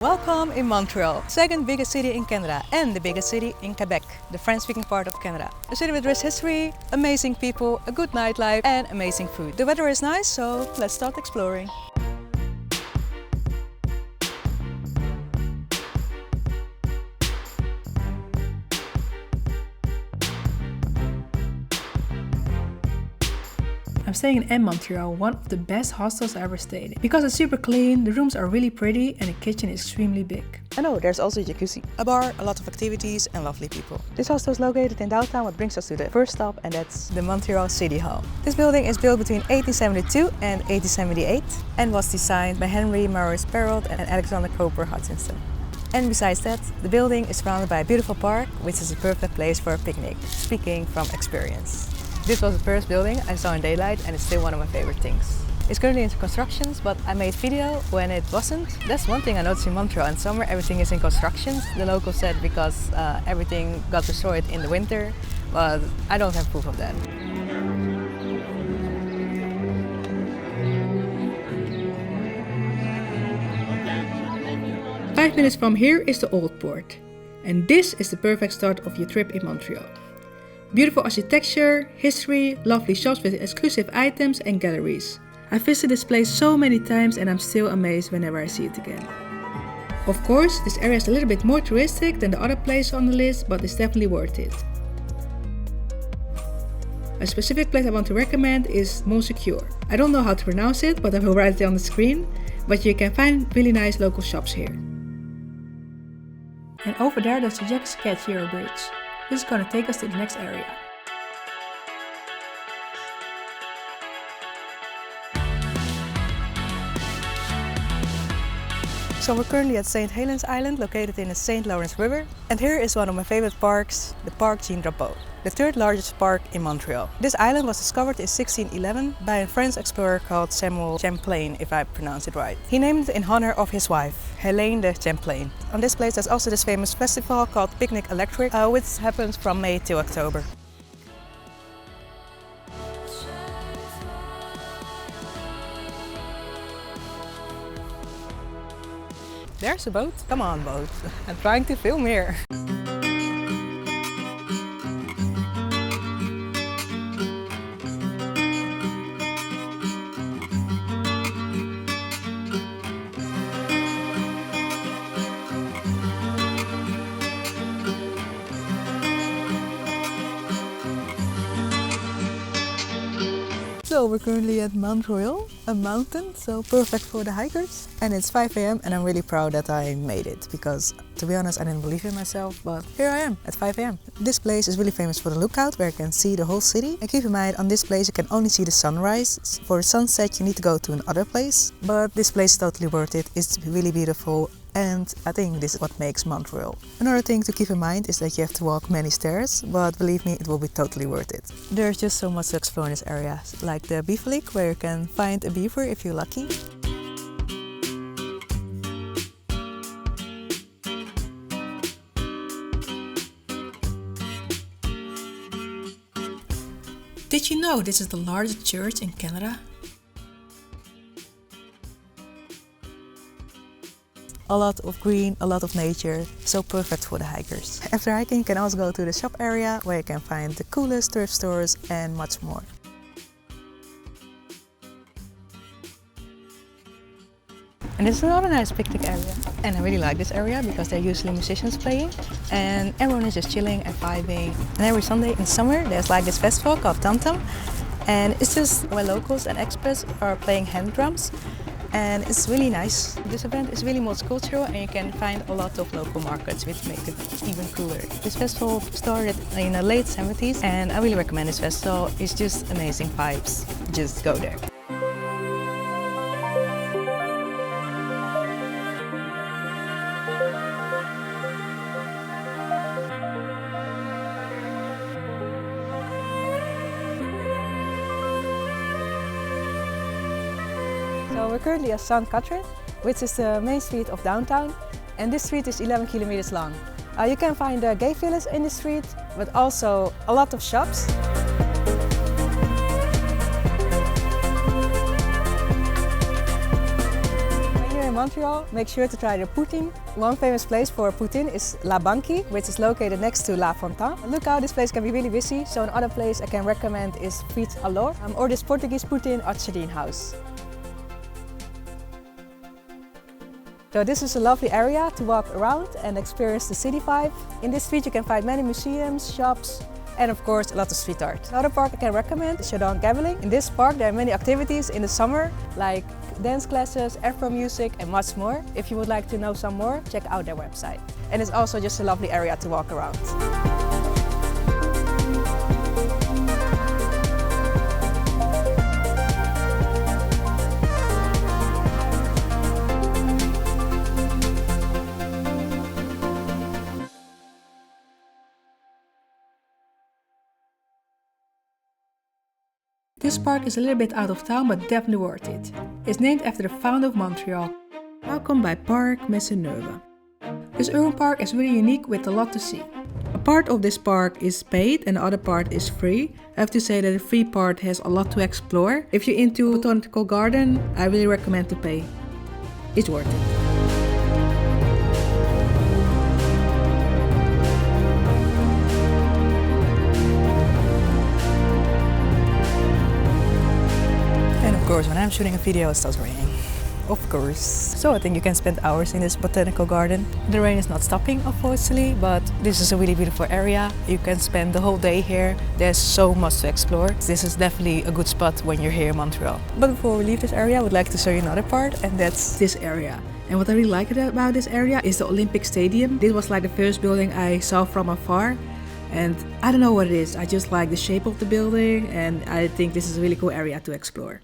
Welcome in Montreal, second biggest city in Canada and the biggest city in Quebec, the French-speaking part of Canada. A city with rich history, amazing people, a good nightlife and amazing food. The weather is nice, so let's start exploring. I'm staying in Montreal, one of the best hostels I ever stayed in. Because it's super clean, the rooms are really pretty and the kitchen is extremely big. And oh, there's also a jacuzzi, a bar, a lot of activities and lovely people. This hostel is located in downtown, what brings us to the first stop, and that's the Montreal City Hall. This building is built between 1872 and 1878 and was designed by Henry Morris Perrault and Alexander Cooper Hutchinson. And besides that, the building is surrounded by a beautiful park, which is a perfect place for a picnic, speaking from experience. This was the first building I saw in daylight and it's still one of my favorite things. It's currently in constructions, but I made video when it wasn't. That's one thing I noticed in Montreal. In summer everything is in constructions. The locals said because everything got destroyed in the winter, but I don't have proof of that. Five minutes from here is the Old Port. And this is the perfect start of your trip in Montreal. Beautiful architecture, history, lovely shops with exclusive items and galleries. I visited this place so many times and I'm still amazed whenever I see it again. Of course, this area is a little bit more touristic than the other places on the list, but it's definitely worth it. A specific place I want to recommend is Montreal. I don't know how to pronounce it, but I will write it on the screen. But you can find really nice local shops here. And over there there's the Jacques-Cartier Bridge. This is going to take us to the next area. So we're currently at St. Helen's Island, located in the St. Lawrence River. And here is one of my favorite parks, the Parc Maisonneuve, the third largest park in Montreal. This island was discovered in 1611 by a French explorer called Samuel Champlain, if I pronounce it right. He named it in honor of his wife, Helen de Champlain. On this place there's also this famous festival called Picnic Electric, which happens from May to October. There's a boat. Come on, boat. I'm trying to film here. So we're currently at Montreal, a mountain, so perfect for the hikers. And it's 5 AM and I'm really proud that I made it because, to be honest, I didn't believe in myself, but here I am at 5 AM. This place is really famous for the lookout where you can see the whole city. And keep in mind, on this place you can only see the sunrise. For sunset you need to go to another place, but this place is totally worth it. It's really beautiful. And I think this is what makes Montreal. Another thing to keep in mind is that you have to walk many stairs, but believe me, it will be totally worth it. There's just so much to explore in this area, like the beaver lake where you can find a beaver if you're lucky. Did you know this is the largest church in Canada? A lot of green, a lot of nature, so perfect for the hikers. After hiking you can also go to the shop area where you can find the coolest thrift stores and much more. And this is another nice picnic area. And I really like this area because there are usually musicians playing and everyone is just chilling and vibing. And every Sunday in summer there's like this festival called Tam Tam. And it's just where locals and expats are playing hand drums. And it's really nice. This event is really multicultural and you can find a lot of local markets which make it even cooler. This festival started in the late 70s and I really recommend this festival. It's just amazing vibes. Just go there. So we're currently at St. Catherine, which is the main street of downtown, and this street is 11 kilometers long. You can find a gay village in the street, but also a lot of shops. When you're in Montreal, make sure to try the poutine. One famous place for poutine is La Banquille, which is located next to La Fontaine. Look out, this place can be really busy, so another place I can recommend is Friet Alors, or this Portuguese poutine at Sardine House. So this is a lovely area to walk around and experience the city vibe. In this street you can find many museums, shops, and of course a lot of street art. Another park I can recommend is Chardon Gabeling. In this park there are many activities in the summer, like dance classes, Afro music and much more. If you would like to know some more, check out their website. And it's also just a lovely area to walk around. This park is a little bit out of town, but definitely worth it. It's named after the founder of Montreal. Welcome by Parc Maisonneuve. This urban park is really unique with a lot to see. A part of this park is paid and the other part is free. I have to say that the free part has a lot to explore. If you're into botanical garden, I really recommend to pay. It's worth it. Of course, when I'm shooting a video, it starts raining. Of course. So I think you can spend hours in this botanical garden. The rain is not stopping, unfortunately, but this is a really beautiful area. You can spend the whole day here. There's so much to explore. This is definitely a good spot when you're here in Montreal. But before we leave this area, I would like to show you another part, and that's this area. And what I really like about this area is the Olympic Stadium. This was like the first building I saw from afar. And I don't know what it is. I just like the shape of the building, and I think this is a really cool area to explore.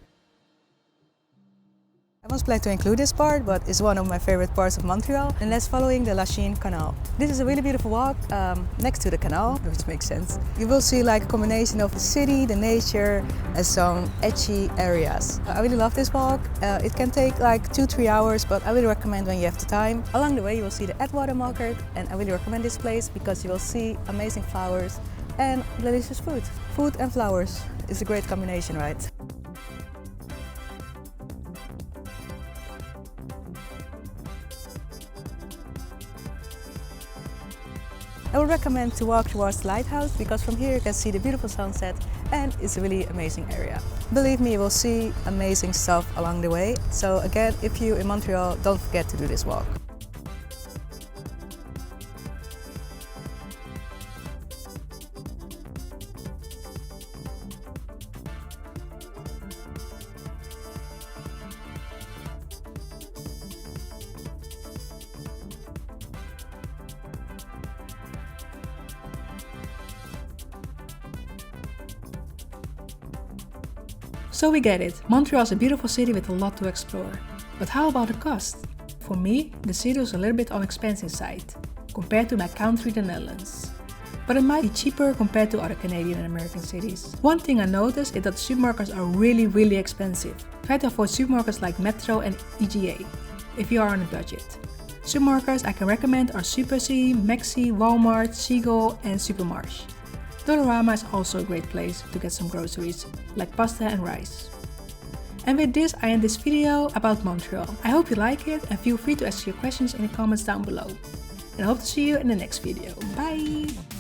I was planning to include this part, but it's one of my favorite parts of Montreal, and that's following the Lachine Canal. This is a really beautiful walk next to the canal, which makes sense. You will see like a combination of the city, the nature, and some edgy areas. I really love this walk. It can take like 2-3 hours, but I really recommend when you have the time. Along the way you will see the Atwater Market, and I really recommend this place because you will see amazing flowers and delicious food. Food and flowers is a great combination, right? I would recommend to walk towards the lighthouse because from here you can see the beautiful sunset and it's a really amazing area. Believe me, you will see amazing stuff along the way. So again, if you're in Montreal, don't forget to do this walk. So we get it, Montreal is a beautiful city with a lot to explore. But how about the cost? For me, the city was a little bit on the expensive side, compared to my country, the Netherlands. But it might be cheaper compared to other Canadian and American cities. One thing I noticed is that supermarkets are really expensive. Try to avoid supermarkets like Metro and IGA, if you are on a budget. Supermarkets I can recommend are Super C, Maxi, Walmart, Seagull and Supermarché. Dollarama is also a great place to get some groceries, like pasta and rice. And with this I end this video about Montreal. I hope you like it and feel free to ask your questions in the comments down below. And I hope to see you in the next video. Bye!